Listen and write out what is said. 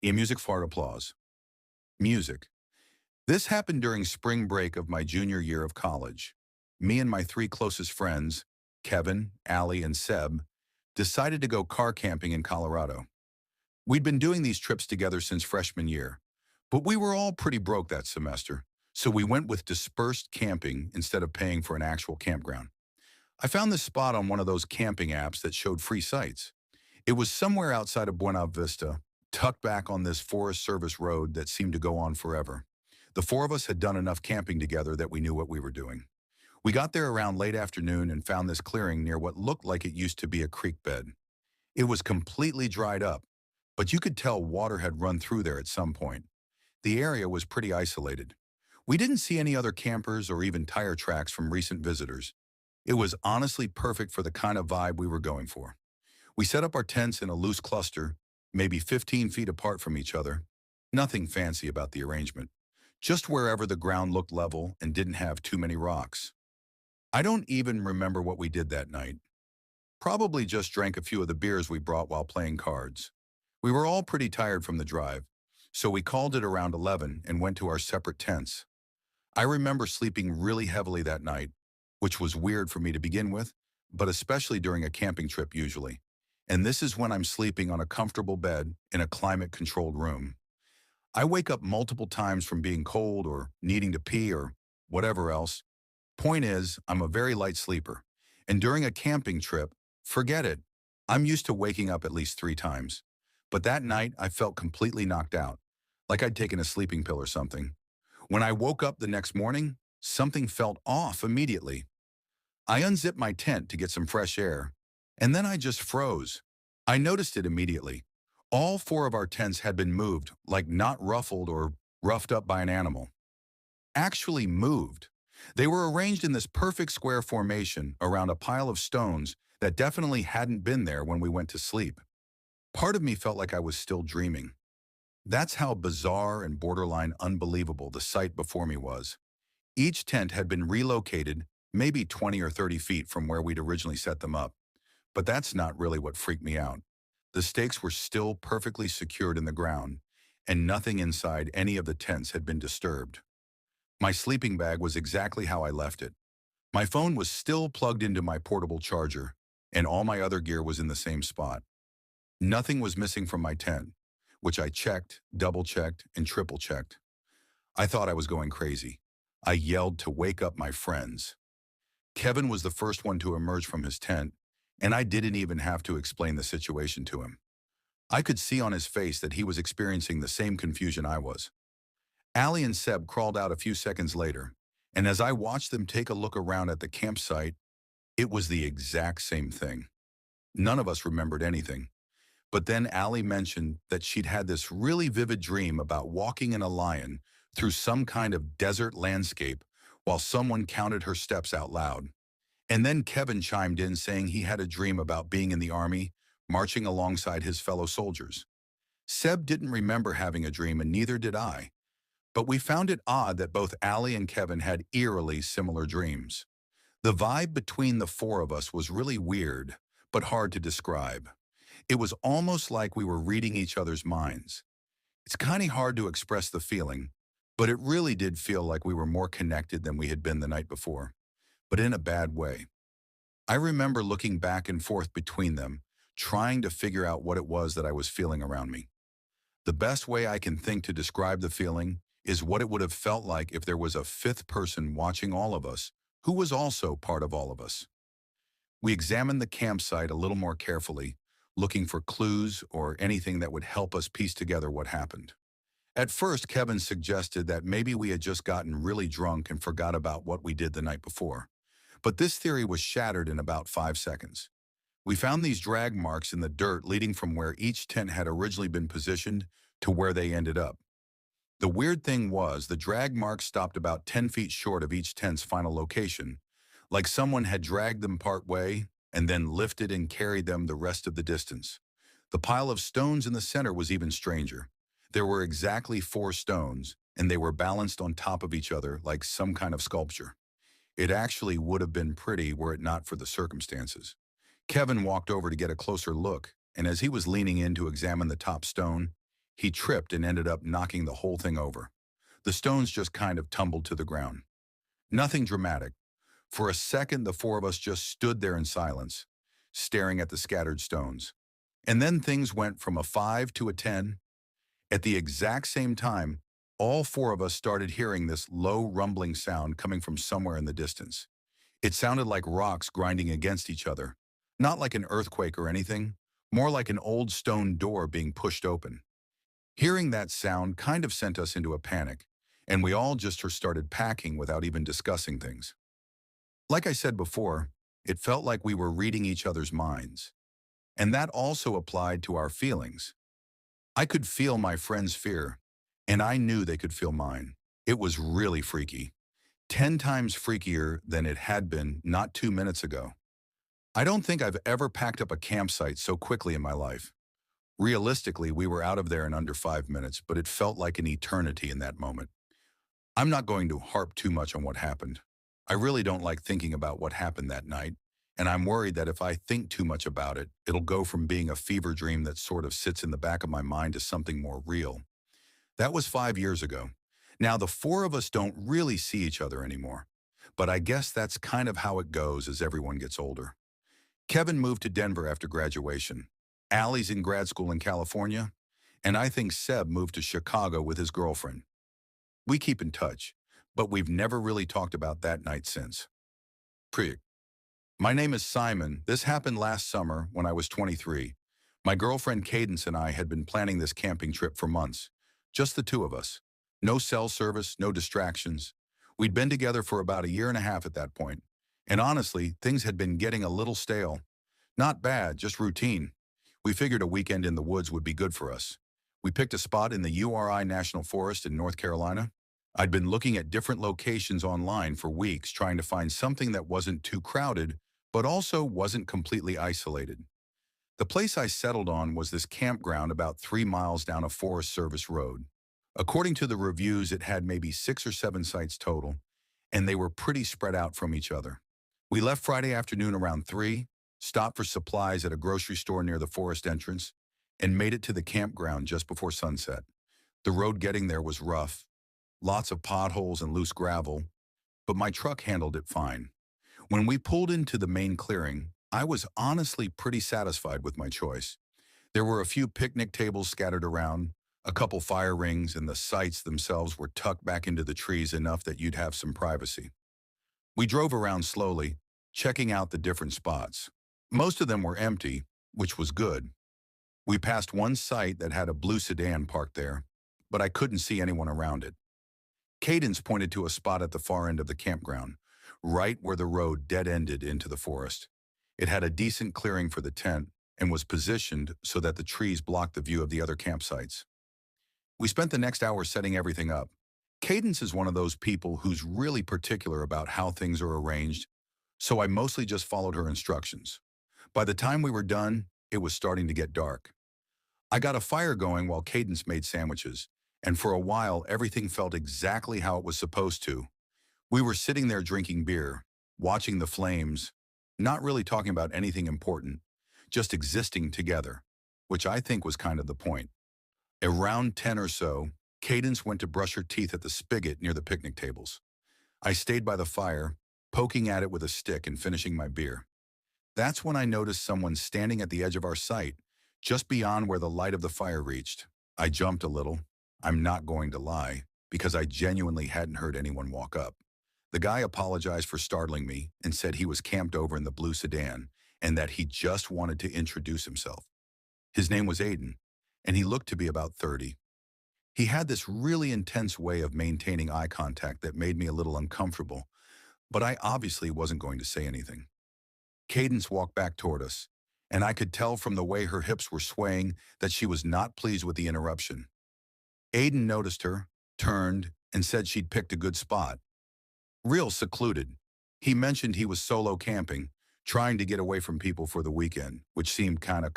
Music fart applause. Music. This happened during spring break of my junior year of college. Me and my three closest friends, Kevin, Allie, and Seb, decided to go car camping in Colorado. We'd been doing these trips together since freshman year, but we were all pretty broke that semester, so we went with dispersed camping instead of paying for an actual campground. I found this spot on one of those camping apps that showed free sites. It was somewhere outside of Buena Vista, tucked back on this Forest Service road that seemed to go on forever. The four of us had done enough camping together that we knew what we were doing. We got there around late afternoon and found this clearing near what looked like it used to be a creek bed. It was completely dried up, but you could tell water had run through there at some point. The area was pretty isolated. We didn't see any other campers or even tire tracks from recent visitors. It was honestly perfect for the kind of vibe we were going for. We set up our tents in a loose cluster, maybe 15 feet apart from each other. Nothing fancy about the arrangement, just wherever the ground looked level and didn't have too many rocks. I don't even remember what we did that night. Probably just drank a few of the beers we brought while playing cards. We were all pretty tired from the drive, so we called it around 11 and went to our separate tents. I remember sleeping really heavily that night, which was weird for me to begin with, but especially during a camping trip usually. And this is when I'm sleeping on a comfortable bed in a climate-controlled room. I wake up multiple times from being cold or needing to pee or whatever else. Point is, I'm a very light sleeper. And during a camping trip, forget it. I'm used to waking up at least 3 times. But that night, I felt completely knocked out, like I'd taken a sleeping pill or something. When I woke up the next morning, something felt off immediately. I unzipped my tent to get some fresh air, and then I just froze. I noticed it immediately. All four of our tents had been moved, like not ruffled or roughed up by an animal. Actually moved. They were arranged in this perfect square formation around a pile of stones that definitely hadn't been there when we went to sleep. Part of me felt like I was still dreaming. That's how bizarre and borderline unbelievable the sight before me was. Each tent had been relocated maybe 20 or 30 feet from where we'd originally set them up. But that's not really what freaked me out. The stakes were still perfectly secured in the ground, and nothing inside any of the tents had been disturbed. My sleeping bag was exactly how I left it. My phone was still plugged into my portable charger, and all my other gear was in the same spot. Nothing was missing from my tent, which I checked, double-checked, and triple-checked. I thought I was going crazy. I yelled to wake up my friends. Kevin was the first one to emerge from his tent, and I didn't even have to explain the situation to him. I could see on his face that he was experiencing the same confusion I was. Allie and Seb crawled out a few seconds later, and as I watched them take a look around at the campsite, it was the exact same thing. None of us remembered anything. But then Allie mentioned that she'd had this really vivid dream about walking in a lion through some kind of desert landscape while someone counted her steps out loud. And then Kevin chimed in saying he had a dream about being in the army, marching alongside his fellow soldiers. Seb didn't remember having a dream, and neither did I. But we found it odd that both Allie and Kevin had eerily similar dreams. The vibe between the four of us was really weird, but hard to describe. It was almost like we were reading each other's minds. It's kind of hard to express the feeling, but it really did feel like we were more connected than we had been the night before, but in a bad way. I remember looking back and forth between them, trying to figure out what it was that I was feeling around me. The best way I can think to describe the feeling is what it would have felt like if there was a fifth person watching all of us, who was also part of all of us. We examined the campsite a little more carefully, looking for clues or anything that would help us piece together what happened. At first, Kevin suggested that maybe we had just gotten really drunk and forgot about what we did the night before. But this theory was shattered in about 5 seconds. We found these drag marks in the dirt leading from where each tent had originally been positioned to where they ended up. The weird thing was the drag marks stopped about 10 feet short of each tent's final location, like someone had dragged them part way and then lifted and carried them the rest of the distance. The pile of stones in the center was even stranger. There were exactly 4 stones, and they were balanced on top of each other like some kind of sculpture. It actually would have been pretty were it not for the circumstances. Kevin walked over to get a closer look, and as he was leaning in to examine the top stone, He tripped and ended up knocking the whole thing over. The stones just kind of tumbled to the ground. Nothing dramatic. For a second, the four of us just stood there in silence, staring at the scattered stones. And then things went from a 5 to a 10. At the exact same time, all four of us started hearing this low rumbling sound coming from somewhere in the distance. It sounded like rocks grinding against each other, not like an earthquake or anything, more like an old stone door being pushed open. Hearing that sound kind of sent us into a panic, and we all just started packing without even discussing things. Like I said before, it felt like we were reading each other's minds, and that also applied to our feelings. I could feel my friend's fear, and I knew they could feel mine. It was really freaky, 10 times freakier than it had been not 2 minutes ago. I don't think I've ever packed up a campsite so quickly in my life. Realistically, we were out of there in under 5 minutes, but it felt like an eternity in that moment. I'm not going to harp too much on what happened. I really don't like thinking about what happened that night, and I'm worried that if I think too much about it, it'll go from being a fever dream that sort of sits in the back of my mind to something more real. That was 5 years ago. Now, the four of us don't really see each other anymore, but I guess that's kind of how it goes as everyone gets older. Kevin moved to Denver after graduation. Allie's in grad school in California, and I think Seb moved to Chicago with his girlfriend. We keep in touch, but we've never really talked about that night since. Pre. My name is Simon. This happened last summer when I was 23. My girlfriend Cadence and I had been planning this camping trip for months. Just the two of us. No cell service, no distractions. We'd been together for about a year and a half at that point. And honestly, things had been getting a little stale. Not bad, just routine. We figured a weekend in the woods would be good for us. We picked a spot in the URI National Forest in North Carolina. I'd been looking at different locations online for weeks trying to find something that wasn't too crowded, but also wasn't completely isolated. The place I settled on was this campground about 3 miles down a Forest Service road. According to the reviews, it had maybe 6 or 7 sites total, and they were pretty spread out from each other. We left Friday afternoon around 3, stopped for supplies at a grocery store near the forest entrance, and made it to the campground just before sunset. The road getting there was rough, lots of potholes and loose gravel, but my truck handled it fine. When we pulled into the main clearing, I was honestly pretty satisfied with my choice. There were a few picnic tables scattered around, a couple fire rings, and the sites themselves were tucked back into the trees enough that you'd have some privacy. We drove around slowly, checking out the different spots. Most of them were empty, which was good. We passed one site that had a blue sedan parked there, but I couldn't see anyone around it. Cadence pointed to a spot at the far end of the campground, right where the road dead-ended into the forest. It had a decent clearing for the tent and was positioned so that the trees blocked the view of the other campsites. We spent the next hour setting everything up. Cadence is one of those people who's really particular about how things are arranged, so I mostly just followed her instructions. By the time we were done, it was starting to get dark. I got a fire going while Cadence made sandwiches, and for a while everything felt exactly how it was supposed to. We were sitting there drinking beer, watching the flames, not really talking about anything important, just existing together, which I think was kind of the point. Around 10 or so, Cadence went to brush her teeth at the spigot near the picnic tables. I stayed by the fire, poking at it with a stick and finishing my beer. That's when I noticed someone standing at the edge of our site, just beyond where the light of the fire reached. I jumped a little. I'm not going to lie, because I genuinely hadn't heard anyone walk up. The guy apologized for startling me and said he was camped over in the blue sedan and that he just wanted to introduce himself. His name was Aiden, and he looked to be about 30. He had this really intense way of maintaining eye contact that made me a little uncomfortable, but I obviously wasn't going to say anything. Cadence walked back toward us, and I could tell from the way her hips were swaying that she was not pleased with the interruption. Aiden noticed her, turned, and said she'd picked a good spot. Real secluded. He mentioned he was solo camping, trying to get away from people for the weekend, which seemed kind of